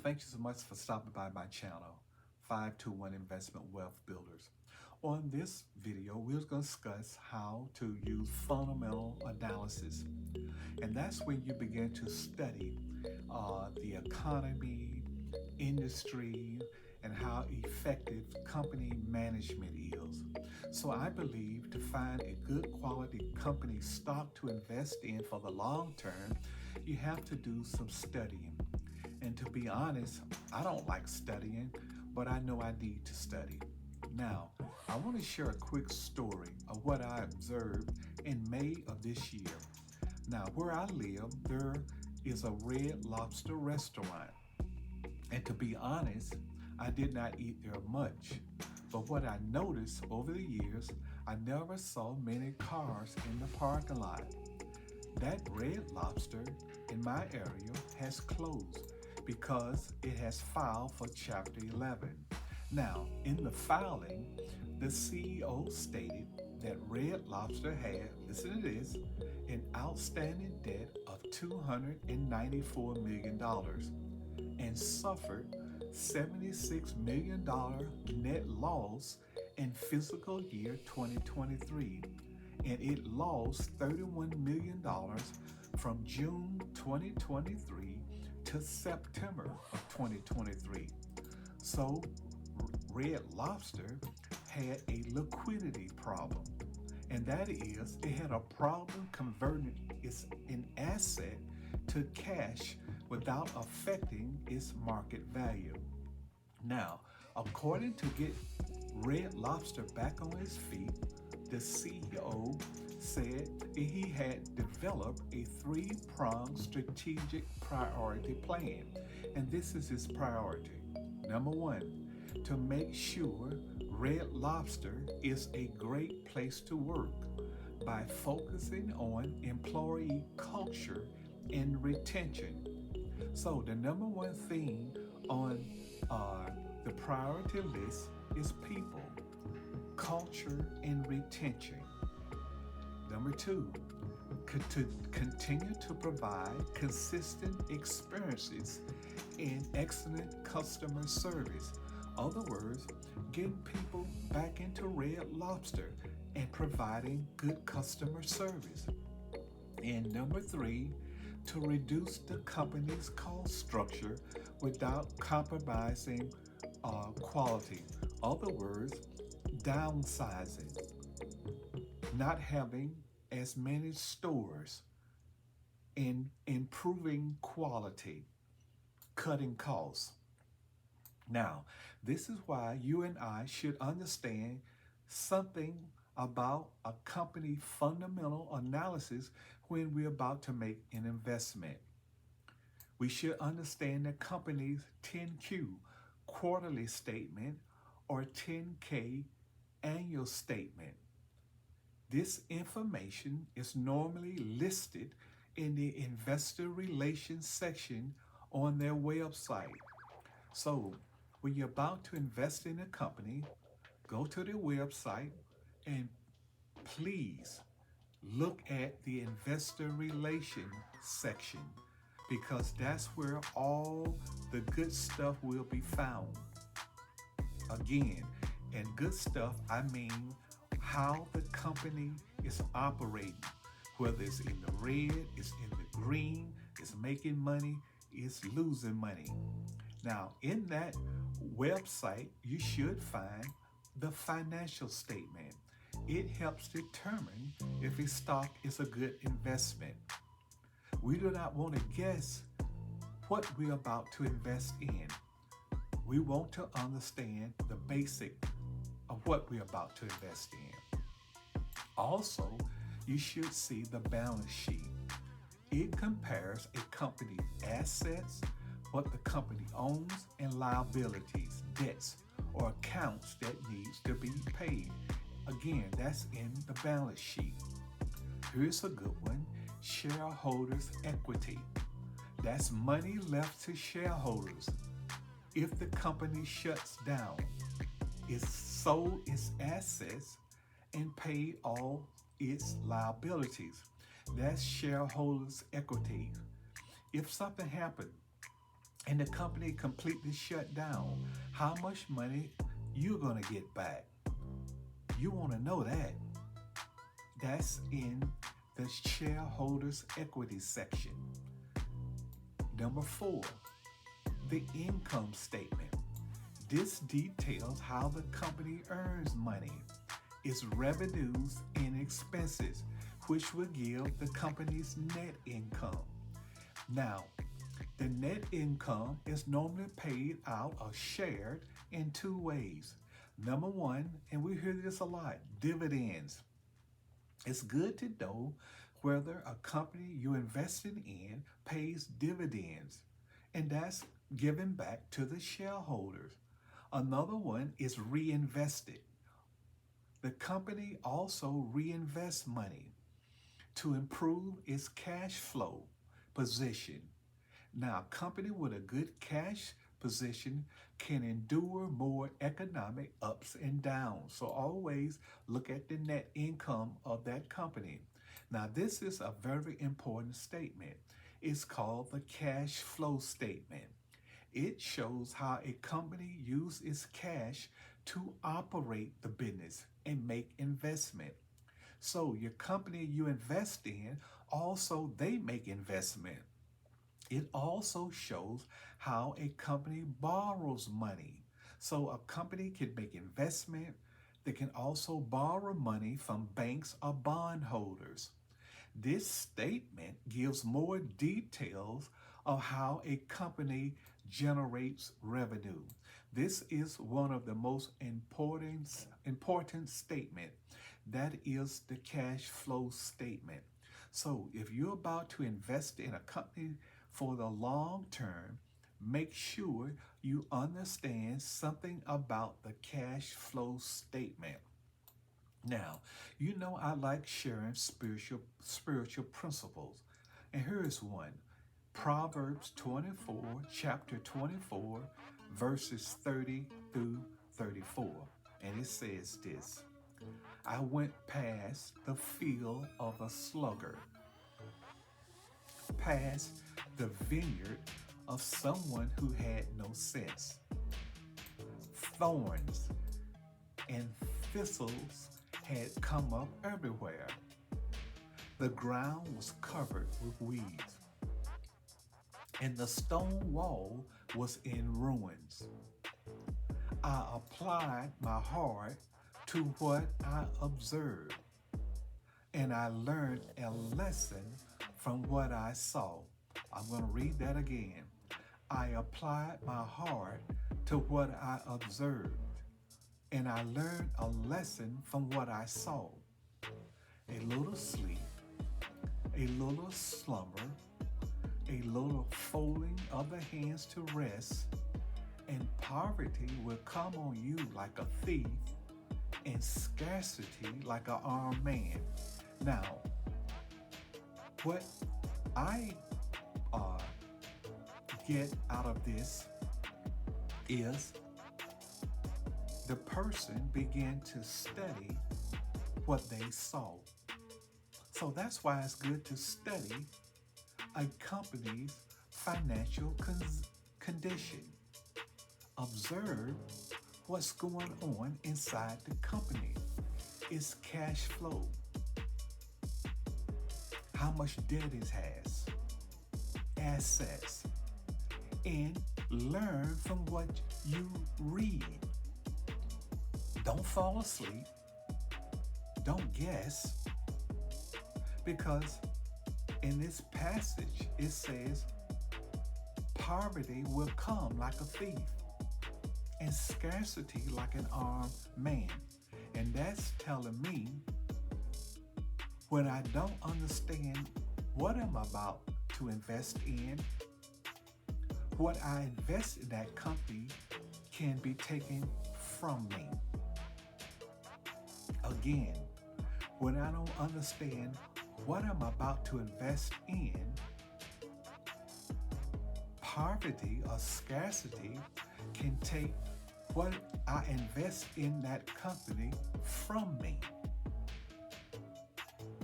Thank you so much for stopping by my channel, 521 Investment Wealth Builders. On this video, we're going to discuss how to use fundamental analysis. And that's when you begin to study the economy, industry, and how effective company management is. So I believe to find a good quality company stock to invest in for the long term, you have to do some studying. And to be honest, I don't like studying, but I know I need to study. Now, I want to share a quick story of what I observed in May of this year. Now, where I live, there is a Red Lobster restaurant. And to be honest, I did not eat there much. But what I noticed over the years, I never saw many cars in the parking lot. That Red Lobster in my area has closed because it has filed for Chapter 11. Now, in the filing, the CEO stated that Red Lobster had, listen to this, an outstanding debt of $294 million and suffered $76 million net loss in fiscal year 2023, and it lost $31 million from June 2023 to September of 2023. So Red Lobster had a liquidity problem, and that is it had a problem converting an asset to cash without affecting its market value. Now, according to get Red Lobster back on his feet, the CEO said he had developed a three-pronged strategic priority plan. And this is his priority. Number one, to make sure Red Lobster is a great place to work by focusing on employee culture and retention. So the number one thing on the priority list is people, culture, and retention. Number two, to continue to provide consistent experiences and excellent customer service. Other words, getting people back into Red Lobster and providing good customer service. And number three, to reduce the company's cost structure without compromising quality. Other words, downsizing, not having as many stores, and improving quality, cutting costs. Now, this is why you and I should understand something about a company fundamental analysis when we're about to make an investment. We should understand the company's 10Q quarterly statement or 10K annual statement. This information is normally listed in the investor relations section on their website. So when you're about to invest in a company, go to their website and please look at the investor relations section, because that's where all the good stuff will be found. Again, and good stuff, I mean how the company is operating, whether it's in the red, it's in the green, it's making money, it's losing money. Now, in that website, you should find the financial statement. It helps determine if a stock is a good investment. We do not want to guess what we're about to invest in. We want to understand the basic of what we're about to invest in. Also, you should see the balance sheet. It compares a company's assets, what the company owns, and liabilities, debts, or accounts that needs to be paid. Again, that's in the balance sheet. Here's a good one, shareholders' equity. That's money left to shareholders if the company shuts down, it sold its assets, and paid all its liabilities. That's shareholders' equity. If something happened and the company completely shut down, how much money you're going to get back? You want to know that. That's in the shareholders equity section. Number 4, the income statement. This details how the company earns money, its revenues and expenses, which will give the company's net income. Now, the net income is normally paid out or shared in 2 ways. Number 1, and we hear this a lot, dividends. It's good to know whether a company you're investing in pays dividends, and that's given back to the shareholders. Another one is reinvested. The company also reinvests money to improve its cash flow position. Now, a company with a good cash position can endure more economic ups and downs. So always look at the net income of that company. Now, this is a very important statement. It's called the cash flow statement. It shows how a company uses its cash to operate the business and make investment. So your company you invest in, also they make investment. It also shows how a company borrows money. So a company can make investment. They can also borrow money from banks or bondholders. This statement gives more details of how a company generates revenue. This is one of the most important statement. That is the cash flow statement. So if you're about to invest in a company for the long term, make sure you understand something about the cash flow statement. Now, you know I like sharing spiritual principles. And here is one. Proverbs 24, chapter 24, verses 30 through 34. And it says this: I went past the field of a sluggard, past the vineyard of someone who had no sense. Thorns and thistles had come up everywhere. The ground was covered with weeds, and the stone wall was in ruins. I applied my heart to what I observed, and I learned a lesson from what I saw. I'm going to read that again. I applied my heart to what I observed, and I learned a lesson from what I saw. A little sleep, a little slumber, a little folding of the hands to rest, and poverty will come on you like a thief, and scarcity like an armed man. Now, what I get out of this is the person began to study what they saw. So that's why it's good to study a company's financial condition. Observe what's going on inside the company. Its cash flow, how much debt it has, assets, and learn from what you read. Don't fall asleep. Don't guess. Because in this passage, it says, poverty will come like a thief, and scarcity like an armed man. And that's telling me when I don't understand what I'm about to invest in, what I invest in that company can be taken from me. Again, when I don't understand what I'm about to invest in, poverty or scarcity can take what I invest in that company from me.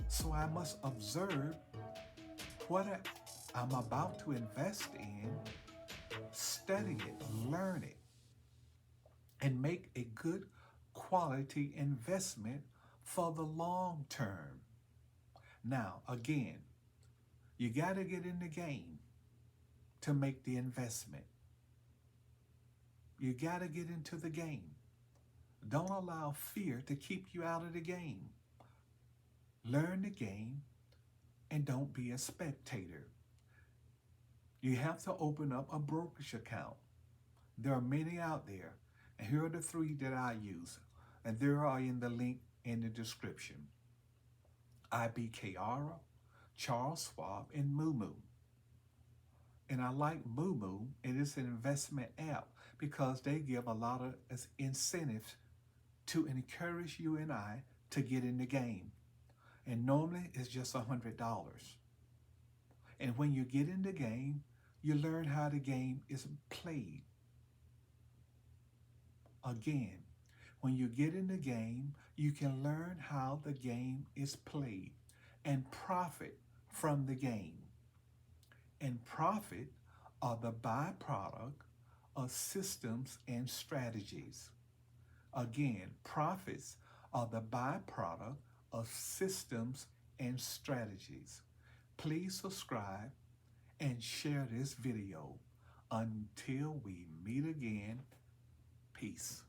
So I must observe what I'm about to invest in study it, learn it, and make a good quality investment for the long term. Now, again, you got to get in the game to make the investment. You got to get into the game. Don't allow fear to keep you out of the game. Learn the game and don't be a spectator. You have to open up a brokerage account. There are many out there, and here are the 3 that I use, and they are in the link in the description. IBKR, Charles Schwab, and Moomoo. And I like Moomoo, and it's an investment app because they give a lot of incentives to encourage you and I to get in the game. And normally it's just $100. And when you get in the game, you learn how the game is played. Again, when you get in the game, you can learn how the game is played and profit from the game. And profit are the byproduct of systems and strategies. Again, profits are the byproduct of systems and strategies. Please subscribe and share this video. Until we meet again, peace.